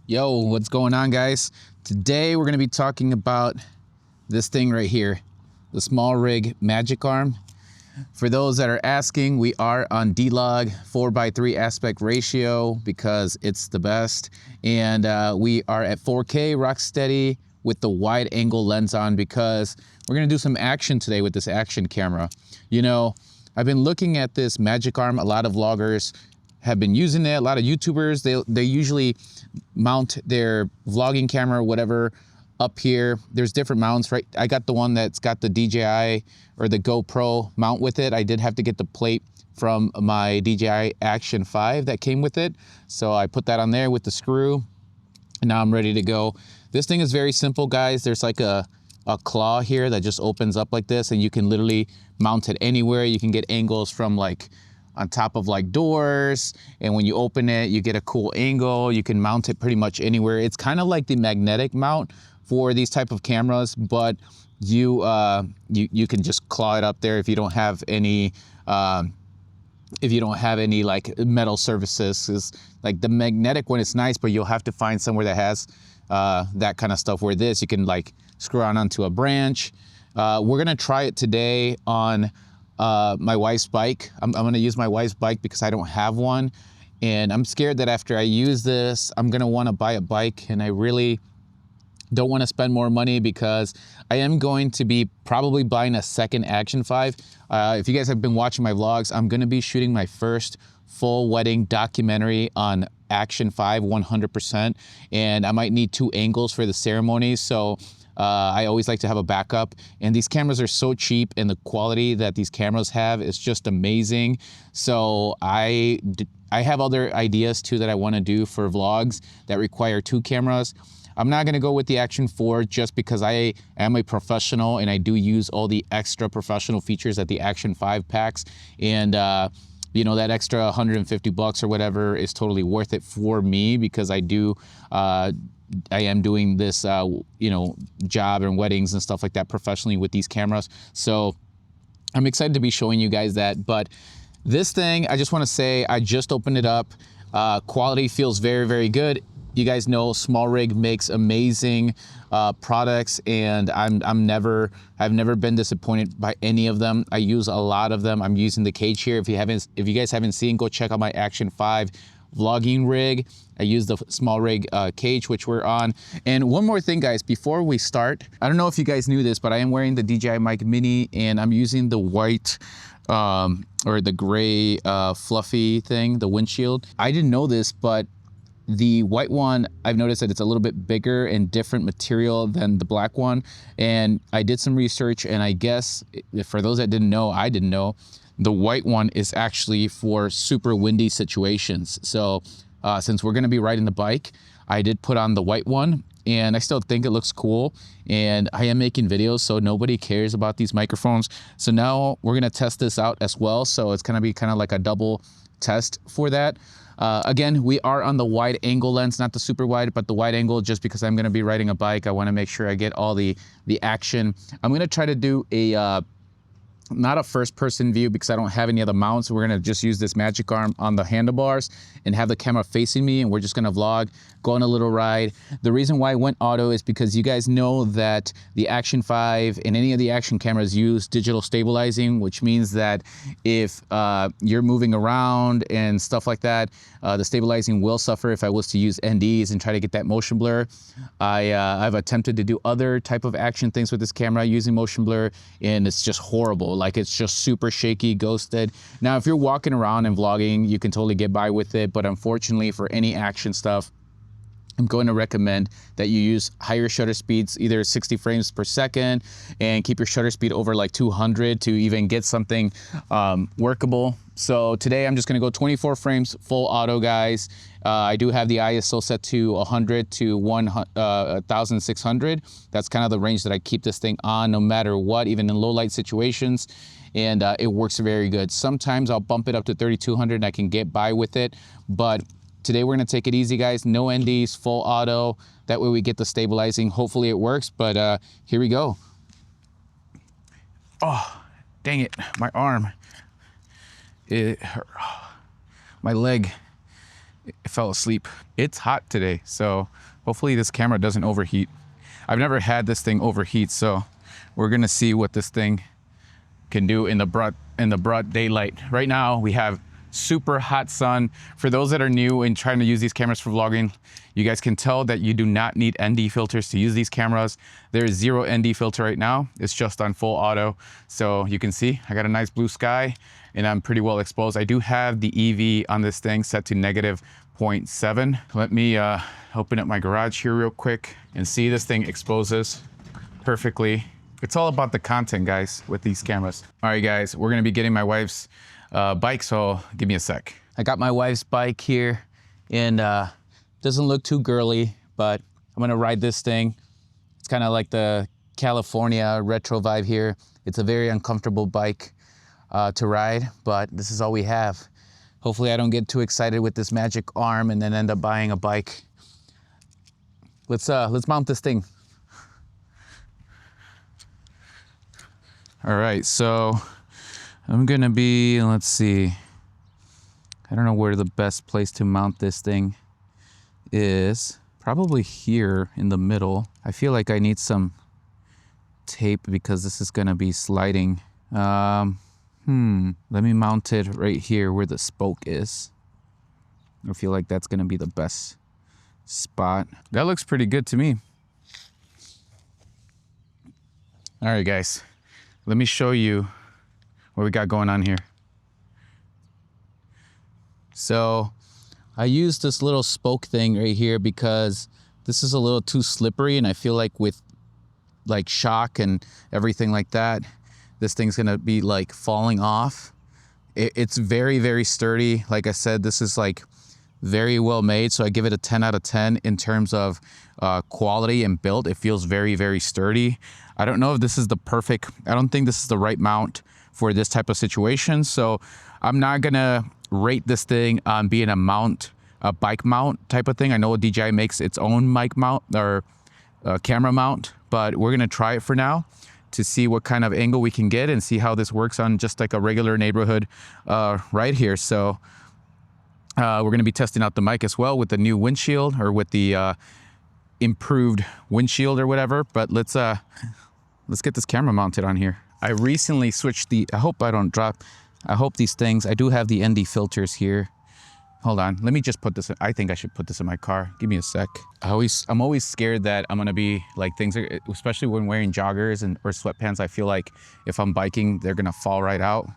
Yo, what's going on, guys? Today we're going to be talking about this thing right here, the small rig magic arm. For those that are asking, we are on D-Log 4:3 aspect ratio because it's the best, and we are at 4K rock steady with the wide angle lens on because we're going to do some action today with this action camera. You know, I've been looking at this magic arm. A lot of vloggers have been using it. A lot of YouTubers, they usually mount their vlogging camera or whatever up here. There's different mounts, right? I got the one that's got the DJI or the GoPro mount with it. I did have to get the plate from my DJI Action 5 that came with it. So I put that on there with the screw, and now I'm ready to go. This thing is very simple, guys. There's like a claw here that just opens up like this, and you can literally mount it anywhere. You can get angles from like on top of like doors, and when you open it, you get a cool angle. You can mount it pretty much anywhere. It's kind of like the magnetic mount for these type of cameras, but you can just claw it up there if you don't have any like metal surfaces. Is like the magnetic one is nice, but you'll have to find somewhere that has that kind of stuff. Where this, you can like screw on onto a branch. We're gonna try it today on my wife's bike. I'm gonna use my wife's bike because I don't have one, and I'm scared that after I use this, I'm gonna want to buy a bike, and I really don't want to spend more money because I am going to be probably buying a second Action 5. If you guys have been watching my vlogs, I'm gonna be shooting my first full wedding documentary on Action 5 100%, and I might need 2 angles for the ceremony. So I always like to have a backup, and these cameras are so cheap, and the quality that these cameras have is just amazing. So I have other ideas too that I want to do for vlogs that require 2 cameras. I'm not going to go with the Action 4 just because I am a professional and I do use all the extra professional features that the Action 5 packs, and you know, that extra 150 bucks or whatever is totally worth it for me because I am doing this, you know, job and weddings and stuff like that professionally with these cameras. So I'm excited to be showing you guys that. But this thing, I just want to say, I just opened it up. Quality feels very, very good. You guys know Small Rig makes amazing products, and I've never been disappointed by any of them. I use a lot of them. I'm using the cage here. If you guys haven't seen, go check out my Action 5 vlogging rig. I use the Small Rig cage, which we're on. And one more thing, guys, before we start, I don't know if you guys knew this, but I am wearing the DJI Mic Mini, and I'm using the white or the gray fluffy thing, the windshield. I didn't know this, but the white one, I've noticed that it's a little bit bigger and different material than the black one. And I did some research, and I guess for those that didn't know, I didn't know, the white one is actually for super windy situations. So since we're gonna be riding the bike, I did put on the white one, and I still think it looks cool. And I am making videos, so nobody cares about these microphones. So now we're gonna test this out as well. So it's gonna be kind of like a double test for that. Again, we are on the wide angle lens, not the super wide, but the wide angle, just because I'm gonna be riding a bike. I wanna make sure I get all the action. I'm gonna try to do a, not a first person view because I don't have any other mounts. We're gonna just use this magic arm on the handlebars and have the camera facing me, and we're just gonna vlog, go on a little ride. The reason why I went auto is because you guys know that the Action 5 and any of the action cameras use digital stabilizing, which means that if you're moving around and stuff like that, the stabilizing will suffer. If I was to use NDs and try to get that motion blur, I've attempted to do other type of action things with this camera using motion blur, and it's just horrible. Like, it's just super shaky, ghosted. Now, if you're walking around and vlogging, you can totally get by with it, but unfortunately for any action stuff, I'm going to recommend that you use higher shutter speeds, either 60 frames per second, and keep your shutter speed over like 200 to even get something workable. So today I'm just gonna go 24 frames full auto, guys. I do have the ISO set to 100 to 1600. That's kind of the range that I keep this thing on no matter what, even in low light situations. And it works very good. Sometimes I'll bump it up to 3200 and I can get by with it, but today we're gonna take it easy, guys. No NDs, full auto. That way we get the stabilizing. Hopefully it works, but here we go. Oh, dang it, my arm. My leg I fell asleep. It's hot today, so hopefully this camera doesn't overheat. I've never had this thing overheat, so we're gonna see what this thing can do in the broad daylight. Right now we have super hot sun. For those that are new and trying to use these cameras for vlogging, you guys can tell that you do not need ND filters to use these cameras. There is zero ND filter right now. It's just on full auto. So you can see I got a nice blue sky and I'm pretty well exposed. I do have the EV on this thing set to -0.7. Let me open up my garage here real quick and see this thing exposes perfectly. It's all about the content, guys, with these cameras. All right, guys, we're gonna be getting my wife's bike, so give me a sec. I got my wife's bike here, and doesn't look too girly, but I'm gonna ride this thing. It's kind of like the California retro vibe here. It's a very uncomfortable bike to ride, but this is all we have. Hopefully I don't get too excited with this magic arm and then end up buying a bike. Let's mount this thing. All right, so I'm gonna be, let's see. I don't know where the best place to mount this thing is. Probably here in the middle. I feel like I need some tape because this is gonna be sliding. Let me mount it right here where the spoke is. I feel like that's gonna be the best spot. That looks pretty good to me. All right, guys. Let me show you what we got going on here. So I use this little spoke thing right here because this is a little too slippery, and I feel like with like shock and everything like that, this thing's gonna be like falling off. It's very, very sturdy. Like I said, this is like very well made, so I give it a 10 out of 10 in terms of quality and build. It feels very, very sturdy. I don't know if this is the perfect, I don't think this is the right mount for this type of situation, so I'm not gonna rate this thing on being a bike mount type of thing. I know DJI makes its own mic mount or camera mount, but we're gonna try it for now to see what kind of angle we can get and see how this works on just like a regular neighborhood right here. So we're gonna be testing out the mic as well with the new windshield or with the improved windshield or whatever, but let's get this camera mounted on here. I recently switched I hope I don't drop, I hope these things, I do have the ND filters here. Hold on, let me just put this, I think I should put this in my car. Give me a sec. I'm always scared that I'm gonna be like things are, especially when wearing joggers or sweatpants, I feel like if I'm biking, they're gonna fall right out.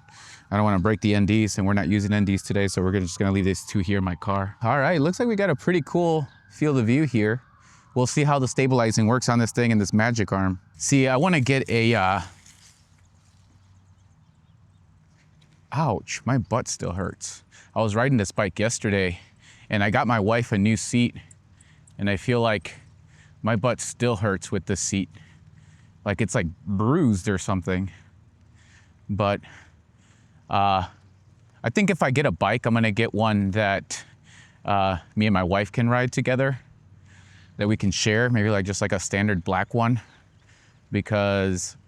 I don't wanna break the NDs, and we're not using NDs today, so we're just gonna leave these two here in my car. All right, looks like we got a pretty cool field of view here. We'll see how the stabilizing works on this thing and this magic arm. See, I wanna get a, ouch, my butt still hurts. I was riding this bike yesterday and I got my wife a new seat, and I feel like my butt still hurts with this seat. Like it's like bruised or something. But I think if I get a bike, I'm gonna get one that me and my wife can ride together, that we can share, maybe like just like a standard black one, because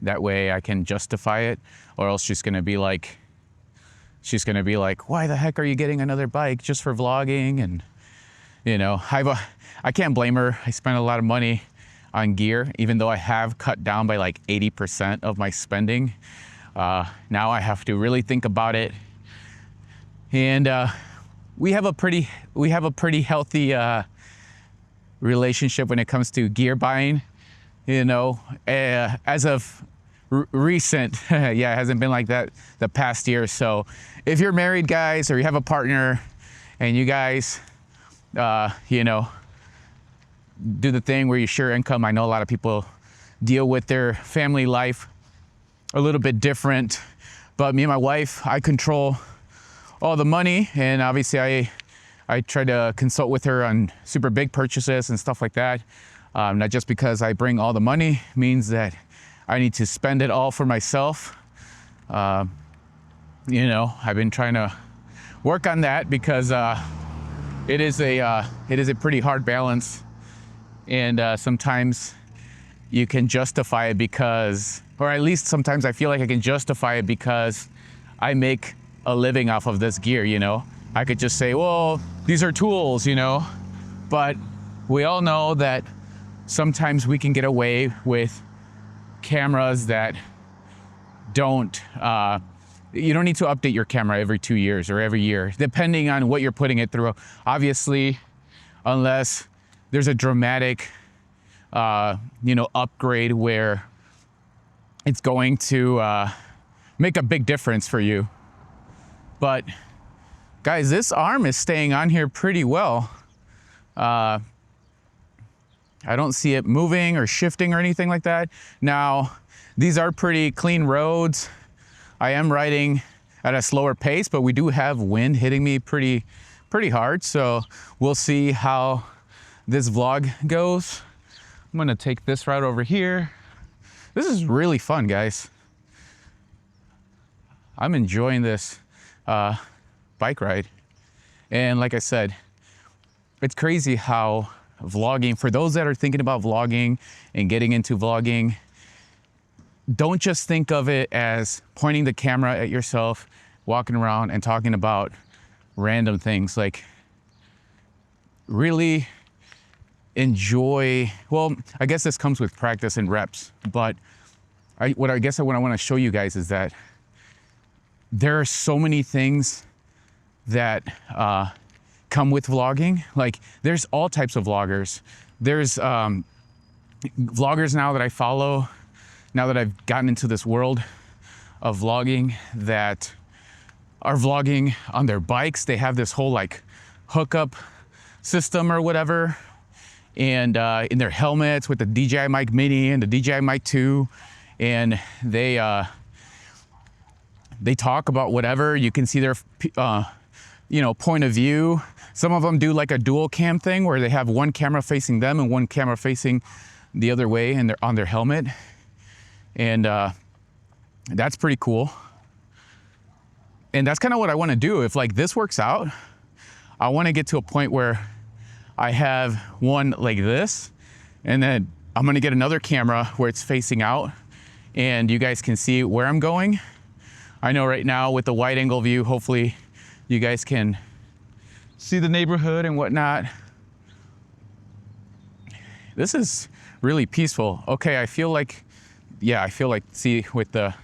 that way I can justify it, or else she's gonna be like, why the heck are you getting another bike just for vlogging? And you know, I can't blame her. I spent a lot of money on gear, even though I have cut down by like 80% of my spending. Now I have to really think about it. And we have a pretty healthy relationship when it comes to gear buying. You know, as of recent, yeah, it hasn't been like that the past year. So if you're married, guys, or you have a partner and you guys, you know, do the thing where you share income. I know a lot of people deal with their family life a little bit different, but me and my wife, I control all the money, and obviously I try to consult with her on super big purchases and stuff like that. Not just because I bring all the money means that I need to spend it all for myself. You know, I've been trying to work on that because it is a pretty hard balance, and sometimes you can justify it because, or at least sometimes I feel like I can justify it because I make a living off of this gear, you know, I could just say, well, these are tools, you know, but we all know that sometimes we can get away with cameras that don't, you don't need to update your camera every 2 years or every year, depending on what you're putting it through. Obviously, unless there's a dramatic, you know, upgrade where it's going to make a big difference for you. But guys, this arm is staying on here pretty well. I don't see it moving or shifting or anything like that. Now, these are pretty clean roads. I am riding at a slower pace, but we do have wind hitting me pretty hard. So we'll see how this vlog goes. I'm gonna take this route over here. This is really fun, guys. I'm enjoying this bike ride. And like I said, it's crazy how vlogging, for those that are thinking about vlogging and getting into vlogging, don't just think of it as pointing the camera at yourself, walking around and talking about random things. Like, really enjoy, well, I guess this comes with practice and reps, but what I want to show you guys is that there are so many things that come with vlogging. Like, there's all types of vloggers. There's vloggers now that I follow, now that I've gotten into this world of vlogging, that are vlogging on their bikes. They have this whole like hookup system or whatever, and in their helmets with the DJI Mic Mini and the DJI Mic 2, and they talk about whatever. You can see their you know, point of view. Some of them do like a dual cam thing where they have one camera facing them and one camera facing the other way, and they're on their helmet. And that's pretty cool. And that's kind of what I want to do. If like this works out, I want to get to a point where I have one like this, and then I'm going to get another camera where it's facing out and you guys can see where I'm going. I know right now with the wide angle view, hopefully you guys can see the neighborhood and whatnot. This is really peaceful. Okay, I feel like, yeah, see with the,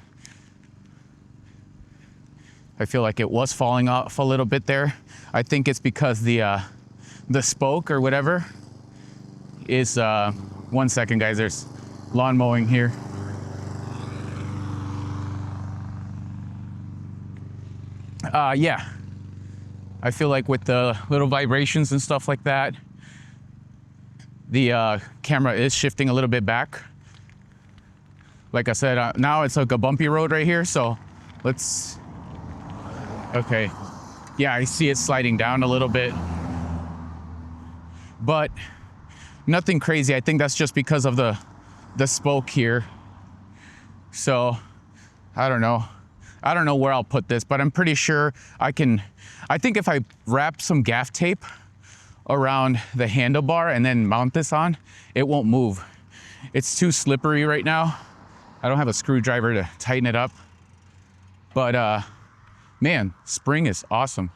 I feel like it was falling off a little bit there. I think it's because the spoke or whatever is, 1 second guys, there's lawn mowing here. Yeah, I feel like with the little vibrations and stuff like that, the camera is shifting a little bit back. Like I said, now it's like a bumpy road right here, so let's, okay. Yeah, I see it sliding down a little bit, but nothing crazy. I think that's just because of the spoke here. So I don't know where I'll put this, but I'm pretty sure I think if I wrap some gaff tape around the handlebar and then mount this on, it won't move. It's too slippery right now. I don't have a screwdriver to tighten it up, but man, spring is awesome.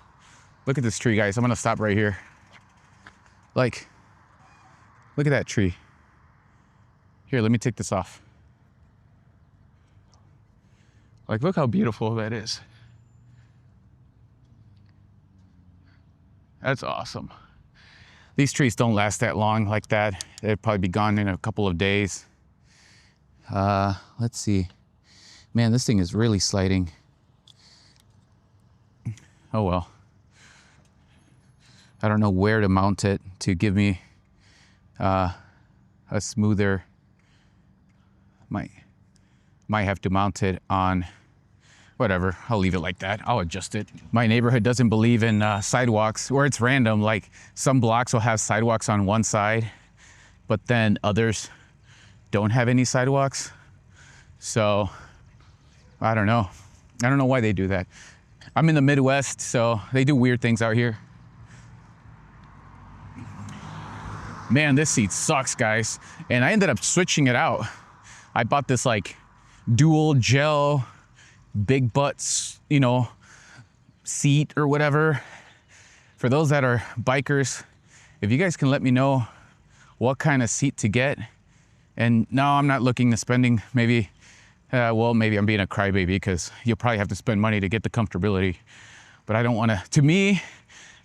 Look at this tree, guys. I'm gonna stop right here. Like, look at that tree. Here, let me take this off. Like, look how beautiful that is. That's awesome. These trees don't last that long like that. They'd probably be gone in a couple of days. Let's see. Man, this thing is really sliding. Oh well. I don't know where to mount it to give me a smoother, might have to mount it on, whatever, I'll leave it like that. I'll adjust it. My neighborhood doesn't believe in sidewalks, or it's random. Like, some blocks will have sidewalks on one side, but then others don't have any sidewalks. So I don't know. I don't know why they do that. I'm in the Midwest, so they do weird things out here. Man, this seat sucks, guys. And I ended up switching it out. I bought this like dual gel, big butts, you know, seat or whatever. For those that are bikers, if you guys can let me know what kind of seat to get. And no, I'm not looking to spending maybe, well, maybe I'm being a crybaby because you'll probably have to spend money to get the comfortability. But I don't want to me,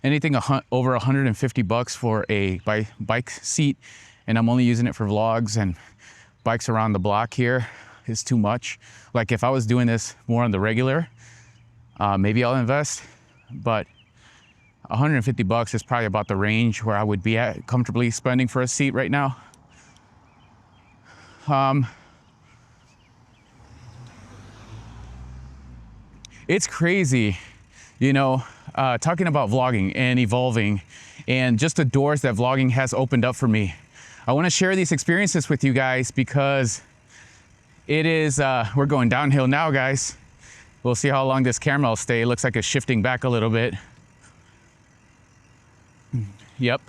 anything over 150 bucks for a bike seat, and I'm only using it for vlogs and bikes around the block here is too much. Like if I was doing this more on the regular, maybe I'll invest, but 150 bucks is probably about the range where I would be at comfortably spending for a seat right now. It's crazy, you know, talking about vlogging and evolving and just the doors that vlogging has opened up for me. I want to share these experiences with you guys because it is, we're going downhill now, guys. We'll see how long this camera will stay. It looks like it's shifting back a little bit. Yep.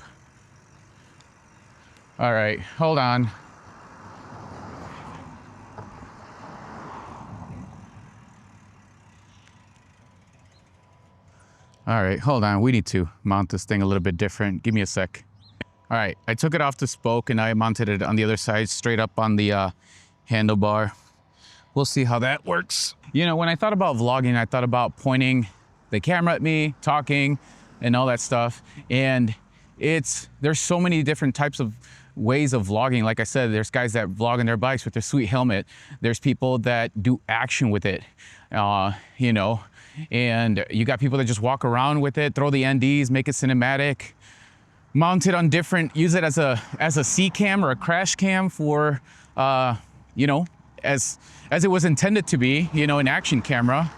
All right, hold on. All right, hold on. We need to mount this thing a little bit different. Give me a sec. All right, I took it off the spoke and I mounted it on the other side, straight up on the handlebar. We'll see how that works. You know, when I thought about vlogging, I thought about pointing the camera at me, talking, and all that stuff. And there's so many different types of ways of vlogging. Like I said, there's guys that vlog on their bikes with their sweet helmet. There's people that do action with it, you know, and you got people that just walk around with it, throw the NDs, make it cinematic, mount it on different, use it as a C cam or a crash cam for, you know, as it was intended to be, you know, an action camera,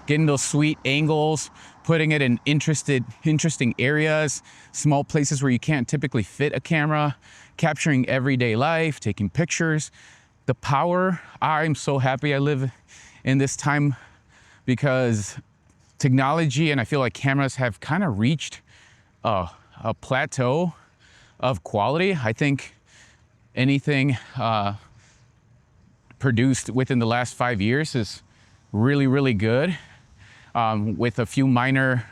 getting those sweet angles, putting it in interesting areas, small places where you can't typically fit a camera, capturing everyday life, taking pictures. The power, I'm so happy I live in this time because technology and I feel like cameras have kind of reached a plateau of quality. I think anything produced within the last 5 years is really, really good. With a few minor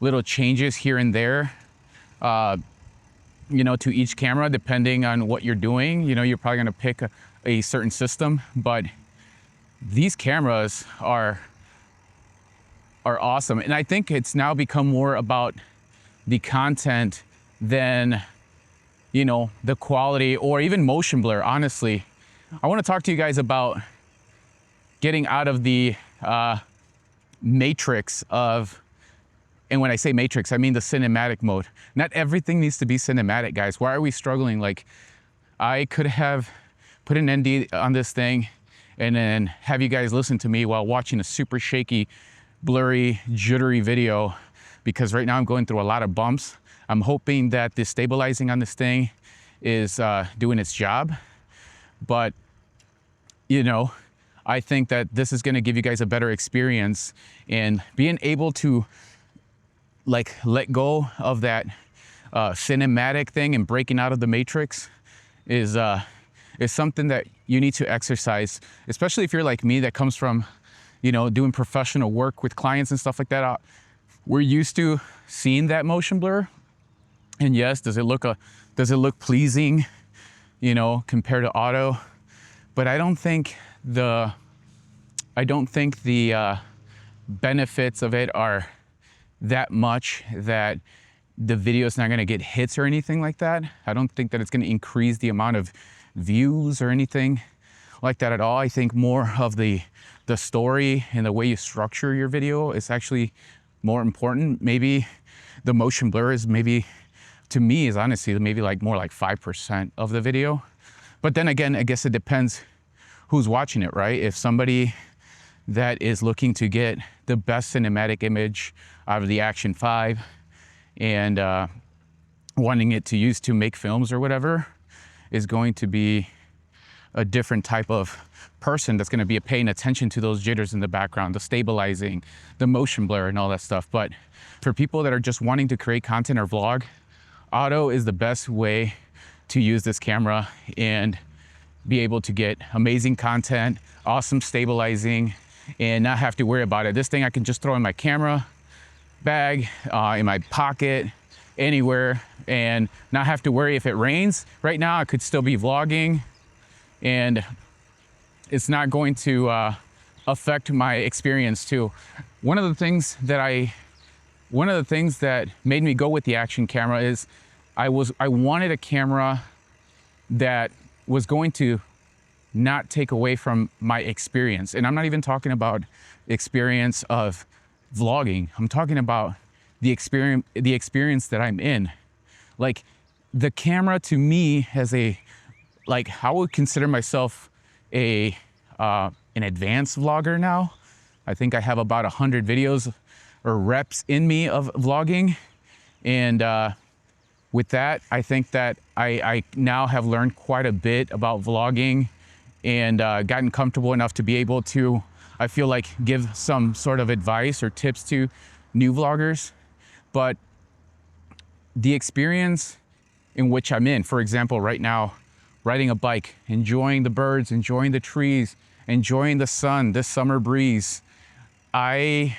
little changes here and there, you know, to each camera, depending on what you're doing. You know, you're probably gonna pick a certain system, but these cameras are awesome. And I think it's now become more about the content than, you know, the quality or even motion blur, honestly. I wanna talk to you guys about getting out of the matrix of, and when I say matrix, I mean the cinematic mode. Not everything needs to be cinematic, guys. Why are we struggling? Like, I could have put an ND on this thing and then have you guys listen to me while watching a super shaky, blurry, jittery video, because right now I'm going through a lot of bumps. I'm hoping that the stabilizing on this thing is doing its job. But, you know, I think that this is gonna give you guys a better experience, and being able to like let go of that cinematic thing and breaking out of the matrix is something that you need to exercise, especially if you're like me that comes from, you know, doing professional work with clients and stuff like that. We're used to seeing that motion blur, and yes, does it look pleasing, you know, compared to auto? But I don't think the benefits of it are that much that the video is not going to get hits or anything like that. I don't think that it's going to increase the amount of views or anything like that at all. I think more of the story and the way you structure your video is actually more important. Maybe the motion blur is maybe, to me, is honestly maybe like more like 5% of the video. But then again, I guess it depends who's watching it, right? If somebody that is looking to get the best cinematic image out of the Action 5 and wanting it to use to make films or whatever, is going to be a different type of person that's going to be paying attention to those jitters in the background, the stabilizing, the motion blur and all that stuff. But for people that are just wanting to create content or vlog, auto is the best way to use this camera and be able to get amazing content, awesome stabilizing, and not have to worry about it. This thing I can just throw in my camera, bag, in my pocket, anywhere, and not have to worry if it rains. Right now, I could still be vlogging, and it's not going to affect my experience too. One of the things that made me go with the Action camera is I wanted a camera that was going to not take away from my experience. And I'm not even talking about experience of vlogging. I'm talking about the experience that I'm in. Like, the camera to me has I would consider myself an advanced vlogger now. I think I have about 100 videos or reps in me of vlogging. And with that, I think that I now have learned quite a bit about vlogging and gotten comfortable enough to be able to, I feel like, give some sort of advice or tips to new vloggers. But the experience in which I'm in, for example, right now, riding a bike, enjoying the birds, enjoying the trees, enjoying the sun, this summer breeze, I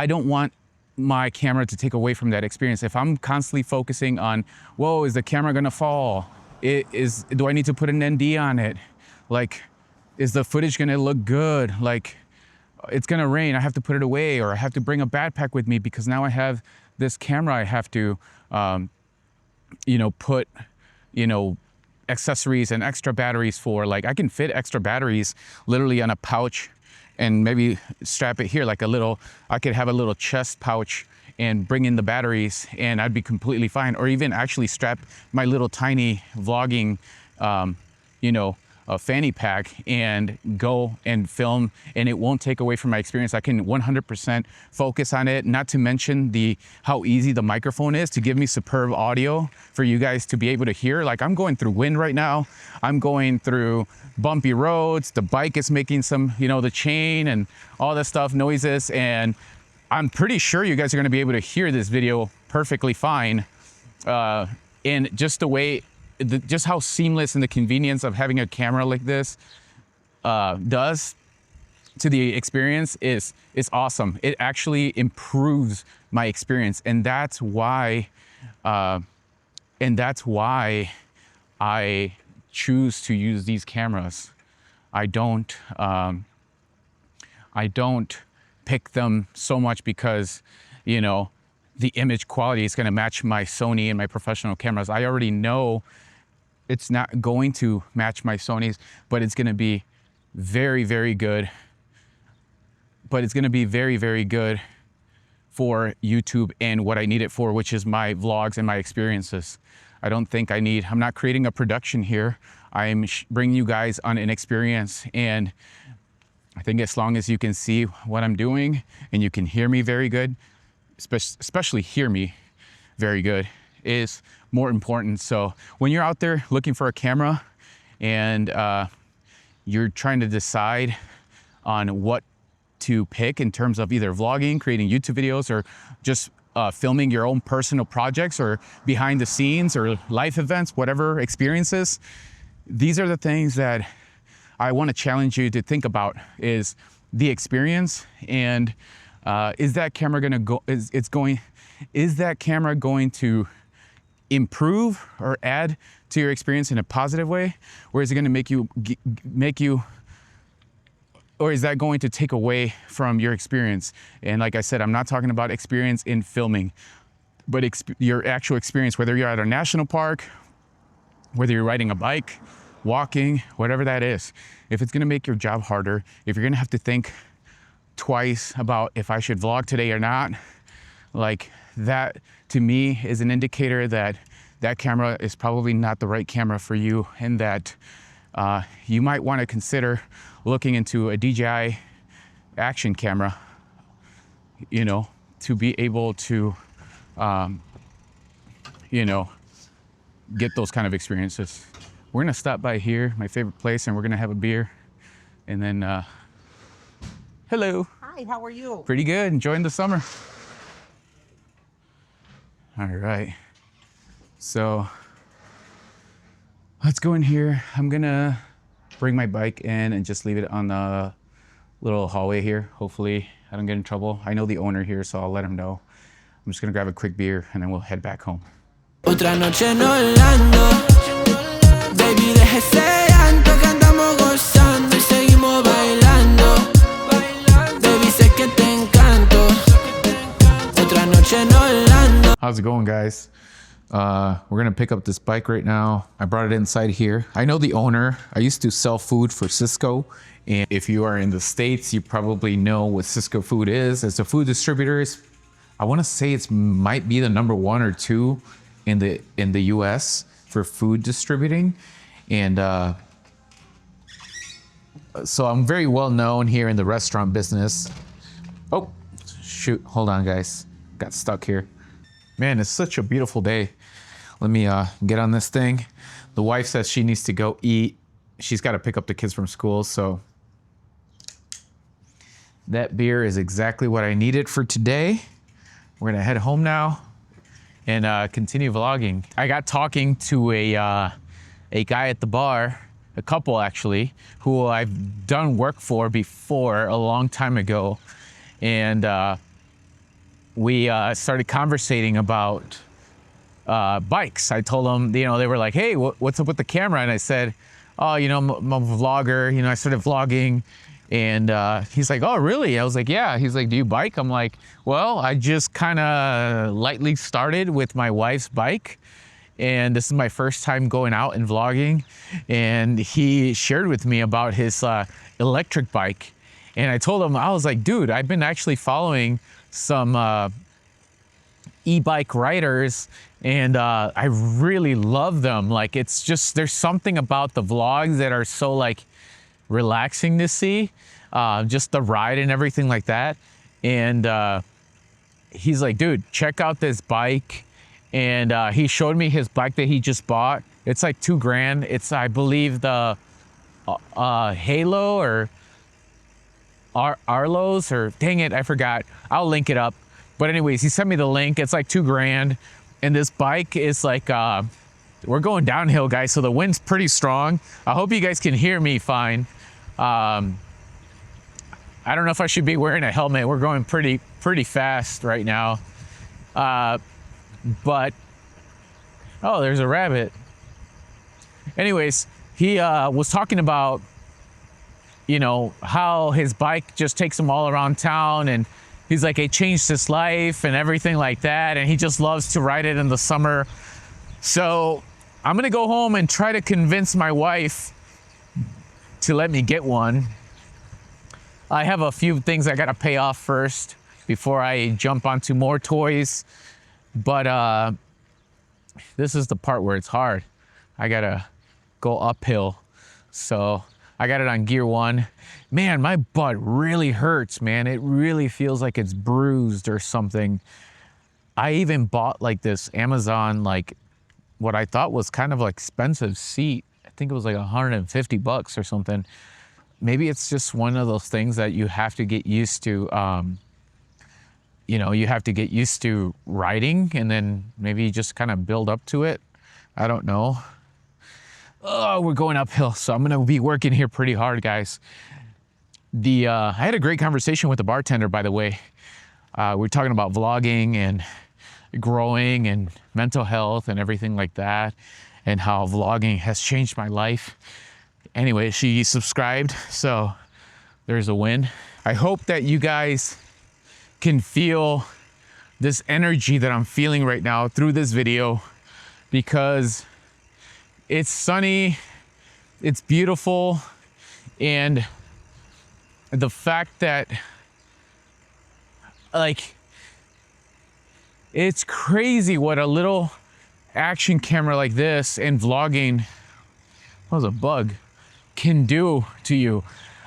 don't want my camera to take away from that experience. If I'm constantly focusing on, whoa, is the camera gonna fall? Do I need to put an ND on it? Like, is the footage gonna look good? Like, it's gonna rain, I have to put it away, or I have to bring a backpack with me because now I have this camera I have to, put, accessories and extra batteries for. Like, I can fit extra batteries literally on a pouch and maybe strap it here like I could have a little chest pouch and bring in the batteries and I'd be completely fine. Or even actually strap my little tiny vlogging, a fanny pack and go and film, and it won't take away from my experience. I can 100% focus on it, not to mention how easy the microphone is to give me superb audio for you guys to be able to hear. Like, I'm going through wind right now. I'm going through bumpy roads. The bike is making some, the chain and all that stuff, noises. And I'm pretty sure you guys are gonna be able to hear this video perfectly fine. And just the way, just how seamless and the convenience of having a camera like this does to the experience is awesome. It actually improves my experience, and that's why I choose to use these cameras. I don't pick them so much because the image quality is going to match my Sony and my professional cameras. I already know it's not going to match my Sony's, but it's going to be very, very good. But it's going to be very, very good for YouTube and what I need it for, which is my vlogs and my experiences. I'm not creating a production here. I'm bringing you guys on an experience. And I think as long as you can see what I'm doing and you can hear me very good, especially hear me very good, is more important. So when you're out there looking for a camera and you're trying to decide on what to pick in terms of either vlogging, creating YouTube videos, or just filming your own personal projects or behind the scenes or life events, whatever experiences, these are the things that I want to challenge you to think about: is the experience, and is that camera going to improve or add to your experience in a positive way, or is it going to make you, or is that going to take away from your experience? And like I said, I'm not talking about experience in filming, but your actual experience, whether you're at a national park, whether you're riding a bike, walking, whatever that is. If it's going to make your job harder, if you're going to have to think twice about if I should vlog today or not, like, that to me is an indicator that that camera is probably not the right camera for you, and that you might want to consider looking into a DJI Action camera, to be able to, get those kind of experiences. We're gonna stop by here, my favorite place, and we're gonna have a beer, and then, hello. Hi, how are you? Pretty good, enjoying the summer. All right, so let's go in here. I'm gonna bring my bike in and just leave it on the little hallway here. Hopefully I don't get in trouble. I know the owner here, so I'll let him know. I'm just gonna grab a quick beer and then we'll head back home. Otra noche en Orlando, baby, deja ese llanto que andamos gozando y seguimos bailando. Baby, sé que te encanto. Otra noche en Orlando. How's it going, guys? We're gonna pick up this bike right now. I brought it inside here. I know the owner. I used to sell food for Cisco. And if you are in the States, you probably know what Cisco Food is. As a food distributor, I wanna say it might be the #1 or 2 in the US for food distributing. And so I'm very well known here in the restaurant business. Oh, shoot, hold on, guys. Got stuck here. Man, it's such a beautiful day. Let me get on this thing. The wife says she needs to go eat. She's got to pick up the kids from school, so that beer is exactly what I needed for today. We're gonna head home now and continue vlogging. I got talking to a guy at the bar, a couple actually, who I've done work for before a long time ago, and we started conversating about bikes. I told them, you know, they were like, hey, what's up with the camera? And I said, oh, you know, I'm a vlogger. You know, I started vlogging. And he's like, oh, really? I was like, yeah. He's like, do you bike? I'm like, well, I just kind of lightly started with my wife's bike. And this is my first time going out and vlogging. And he shared with me about his electric bike. And I told him, I was like, dude, I've been actually following some e-bike riders, and I really love them. Like, it's just, there's something about the vlogs that are so like relaxing to see, just the ride and everything like that. And he's like, dude, check out this bike. And he showed me his bike that he just bought. It's like $2,000. It's, I believe, the Halo or Arlo's, or dang it, I forgot. I'll link it up. But anyways, he sent me the link. It's like $2,000. And this bike is like, we're going downhill, guys, so the wind's pretty strong. I hope you guys can hear me fine. I don't know if I should be wearing a helmet. We're going pretty fast right now. But, oh, there's a rabbit. Anyways, he was talking about, you know, how his bike just takes him all around town, and he's like, it changed his life and everything like that, and he just loves to ride it in the summer. So I'm gonna go home and try to convince my wife to let me get one. I have a few things I gotta pay off first before I jump onto more toys. But this is the part where it's hard. I gotta go uphill. So I got it on gear 1. Man, my butt really hurts, man. It really feels like it's bruised or something. I even bought like this Amazon, like what I thought was kind of like expensive seat. I think it was like $150 or something. Maybe it's just one of those things that you have to get used to. You know, you have to get used to riding, and then maybe you just kind of build up to it. I don't know. Oh, we're going uphill, so I'm gonna be working here pretty hard, guys. I had a great conversation with the bartender, by the way. We're talking about vlogging and growing and mental health and everything like that, and how vlogging has changed my life. Anyway, she subscribed, so there's a win. I hope that you guys can feel this energy that I'm feeling right now through this video, because it's sunny, it's beautiful, and the fact that, like, it's crazy what a little action camera like this and vlogging, that was a bug, can do to you.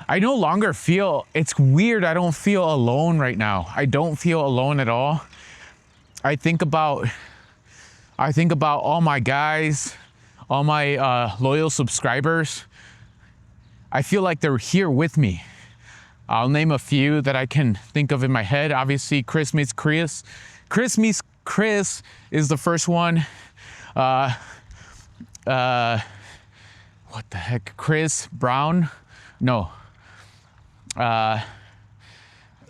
I no longer feel, it's weird, I don't feel alone right now. I don't feel alone at all. I think about all my guys, all my loyal subscribers. I feel like they're here with me. I'll name a few that I can think of in my head. Obviously, Chris meets Chris. Chris meets Chris is the first one. What the heck? Chris Brown? No.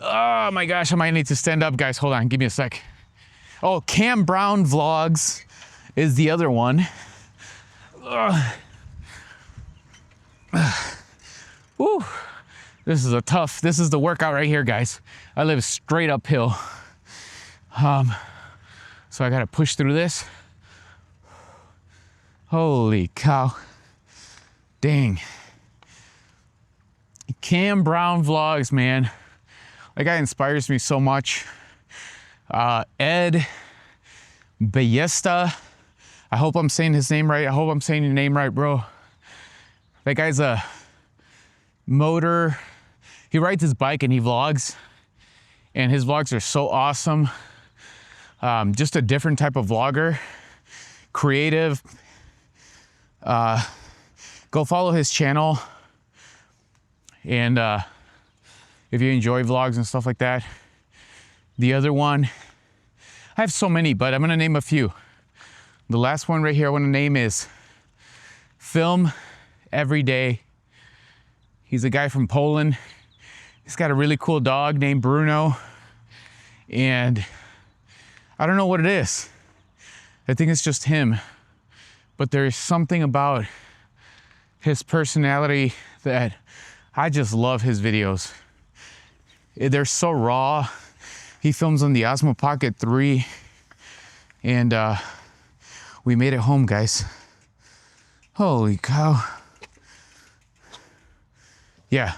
Oh my gosh, I might need to stand up, guys. Hold on, give me a sec. Oh, Cam Brown Vlogs is the other one. Woo. This is the workout right here, guys. I live straight uphill. So I gotta push through this. Holy cow. Dang. Cam Brown Vlogs, man. That guy inspires me so much. Ed Ballesta. I hope I'm saying his name right. I hope I'm saying your name right, bro. That guy's a motor. He rides his bike and he vlogs. And his vlogs are so awesome. Just a different type of vlogger. Creative. Go follow his channel. And if you enjoy vlogs and stuff like that. The other one, I have so many, but I'm gonna name a few. The last one right here I wanna name is Film Every Day. He's a guy from Poland. He's got a really cool dog named Bruno. And I don't know what it is. I think it's just him. But there's something about his personality that I just love his videos. They're so raw. He films on the Osmo Pocket 3. And we made it home, guys. Holy cow. Yeah.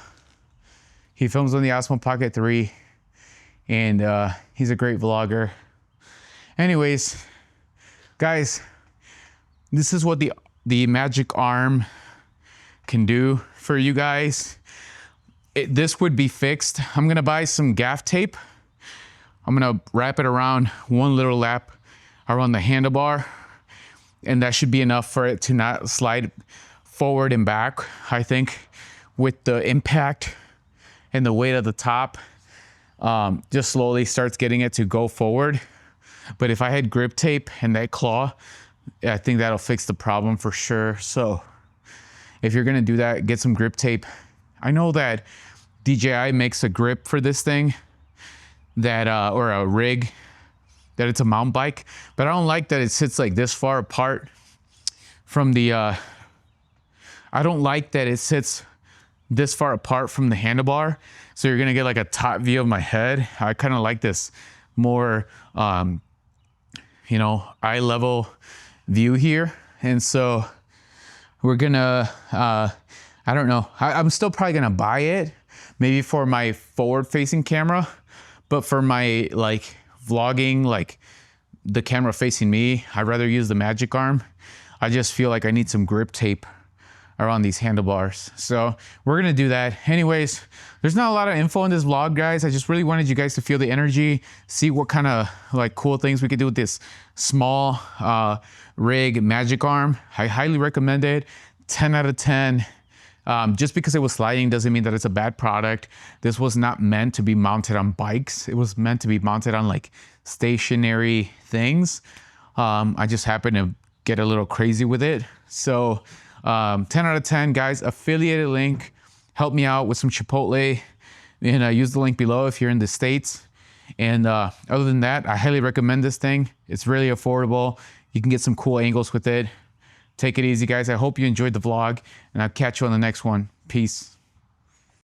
He films on the Osmo Pocket 3. And he's a great vlogger. Anyways, guys, this is what the magic arm can do for you guys. This would be fixed. I'm gonna buy some gaff tape. I'm gonna wrap it around one little lap around the handlebar, and that should be enough for it to not slide forward and back. I think with the impact and the weight of the top, just slowly starts getting it to go forward. But if I had grip tape and that claw, I think that'll fix the problem for sure. So if you're gonna do that, get some grip tape. I know that DJI makes a grip for this thing that, or a rig, that it's a mountain bike, but I don't like that it sits like this far apart from the, I don't like that it sits this far apart from the handlebar. So you're gonna get like a top view of my head. I kind of like this more, you know, eye level view here. And so we're gonna, I don't know. I'm still probably gonna buy it, maybe for my forward facing camera, but for my like vlogging, like the camera facing me, I'd rather use the magic arm. I just feel like I need some grip tape around these handlebars. So we're gonna do that. Anyways, there's not a lot of info in this vlog, guys. I just really wanted you guys to feel the energy, see what kind of like cool things we could do with this small rig magic arm. I highly recommend it. 10 out of 10. Just because it was sliding doesn't mean that it's a bad product. This was not meant to be mounted on bikes. It was meant to be mounted on like stationary things. I just happened to get a little crazy with it. So 10 out of 10, guys. Affiliated link. Help me out with some Chipotle. And use the link below if you're in the States. And other than that, I highly recommend this thing. It's really affordable. You can get some cool angles with it. Take it easy, guys. I hope you enjoyed the vlog, and I'll catch you on the next one. Peace.